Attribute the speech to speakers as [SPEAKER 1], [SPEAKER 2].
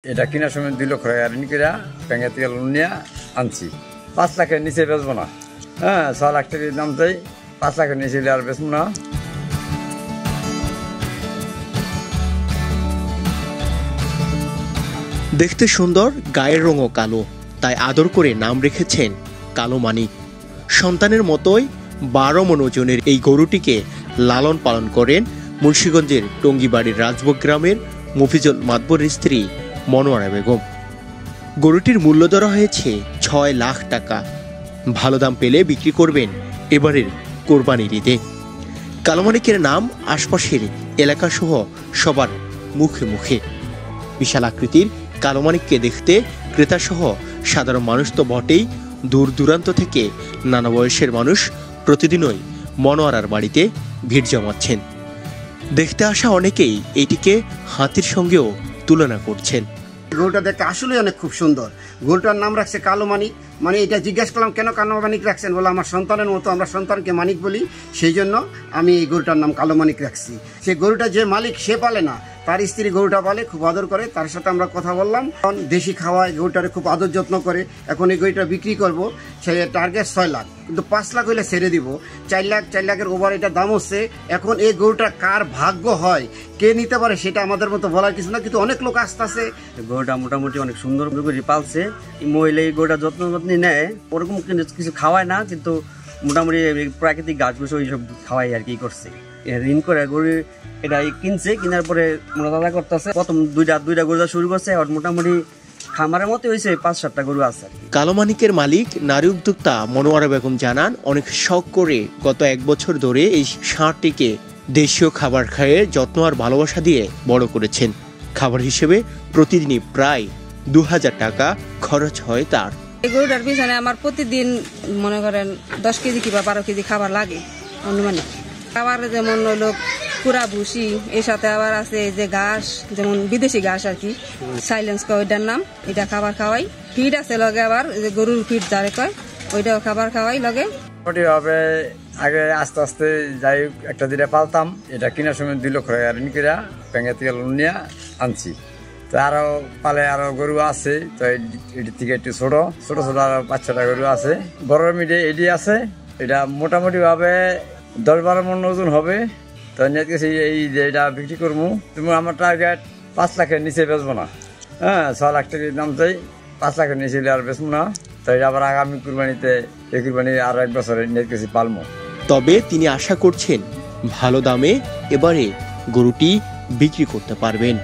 [SPEAKER 1] এটা কেনার সময় 2 লক্ষ টাকা ঋণ করে ব্যাংকের থেকে লোন নিয়ে আনছি। 5 লাখের নিচে বেচবো না। হ্যাঁ, 6 লাখ টাকার দাম চাই, 5 লাখের নিচে আর বেচবো না।
[SPEAKER 2] দেখতে সুন্দর, গায়ের রঙও কালো, তাই আদর করে নাম রেখেছেন কালো মানিক। সন্তানের মতোই 12 মণ ওজনের এই গরুটিকে লালন পালন করেন মুন্সিগঞ্জের টঙ্গিবাড়ির রাজভোগ গ্রামের মফিজুল মাতবরের স্ত্রী মনোয়ারা বেগম। গরুটির মূল্য ধরা হয়েছে 6 লাখ টাকা। ভালো দাম পেলে বিক্রি করবেন এবারের কোরবানির ঈদে। কালো মানিকের নাম আশপাশের এলাকাসহ সবার মুখে মুখে। বিশাল আকৃতির কালো মানিককে দেখতে ক্রেতাসহ সাধারণ মানুষ তো বটেই, দূর দূরান্ত থেকে নানা বয়সের মানুষ প্রতিদিনই মনোয়ারার বাড়িতে ভিড় জমাচ্ছেন। দেখতে আসা অনেকেই এটিকে হাতির সঙ্গেও তুলনা করছেন।
[SPEAKER 3] গরুটা দেখতে আসলে অনেক খুব সুন্দর। গরুটার নাম রাখছে কালো মানিক। মানে এটা জিজ্ঞাসা করলাম কেন কালো মানিক রাখছেন, বলে আমার সন্তানের মতো, আমরা সন্তানকে মানিক বলি, সেই জন্য আমি এই গরুটার নাম কালো মানিক রাখছি। সে গরুটা যে মালিক সে পালে না, তার স্ত্রী গরুটা পালে, খুব আদর করে। তার সাথে আমরা কথা বললাম, দেশি খাওয়ায় গরুটারে খুব আদর যত্ন করে। এখন এই গরুটা বিক্রি করব, সে টার্গেট 6 লাখ, কিন্তু 5 লাখ হইলে ছেড়ে দিব। 4 লাখের ওভার এটা দাম হচ্ছে। এখন এই গরুটা কার ভাগ্য হয়, কে নিতে পারে, সেটা আমাদের মতো বলার কিছু না, কিন্তু অনেক লোক আসতেছে।
[SPEAKER 4] গরুটা মোটামুটি অনেক সুন্দর করে পালছে। মহিলা এই গরুটা যত্ন নেয়, ওরকম কিছু খাওয়ায় না, কিন্তু মোটামুটি প্রাকৃতিক গাছগুলো ওইসব খাওয়াই আর কি করছে। ঋণ করে গরু এটা কিনছে, কেনার পরে মোটাতাজা করতেছে। প্রথম দুইটা গরু শুরু করছে, আর মোটামুটি খামারের মতো হয়েছে 5-7টা গরু আছে।
[SPEAKER 2] কালো মানিকের মালিক নারী উদ্যোক্তা মনোয়ারা বেগম জানান, অনেক শখ করে গত 1 বছর ধরে এই ষাঁড়টিকে দেশীয় খাবার খাইয়ে যত্ন আর ভালোবাসা দিয়ে বড় করেছেন। খাবার হিসেবে প্রতিদিনই প্রায় 2000 টাকা খরচ হয় তার।
[SPEAKER 5] এই গরুটার পিছনে আমার প্রতিদিন মনে করেন 10 কেজি কিংবা 12 কেজি খাবার লাগে অনুমানিক। খাবার যেমন হলো পুরা ভুসি, এর সাথে আবার আছে যে ঘাস, যেমন বিদেশি ঘাস আর কি, সাইলেন্স কয় ওইটার নাম, এটা খাবার খাওয়াই। ফিড আছে লগে, আবার যে গরুর ফিড যারে কয় ওইটাও খাবার খাওয়াই লগে।
[SPEAKER 1] মোটামুটিভাবে আগে আস্তে আস্তে যাই একটা দিনে পালতাম। এটা কেনার সময় 2 লক্ষ টাকা ঋণ করে ব্যাংকের থেকে লোন নিয়ে আনছি। তো আরো পালে আরো গরু আছে, তো এটির থেকে একটু ছোট আরো 5-6টা গরু আছে। বড় মিডে এটি আছে, এটা মোটামুটি ভাবে 10-12 মণ ওজন হবে। তো এই যে এটা বিক্রি করবো, তুমি আমার টার্গেট 5 লাখের নিচে বেচবো না। হ্যাঁ, 6 লাখ টাকার দাম চাই, 5 লাখের নিচে আর বেচবো না। তো এটা আবার আগামী কুরবানিতে, এই কুরবানি আরো 1 বছরে নিয়ে গেছি পালমো।
[SPEAKER 2] তবে তিনি আশা করছেন ভালো দামে এবারে গরুটি বিক্রি করতে পারবেন।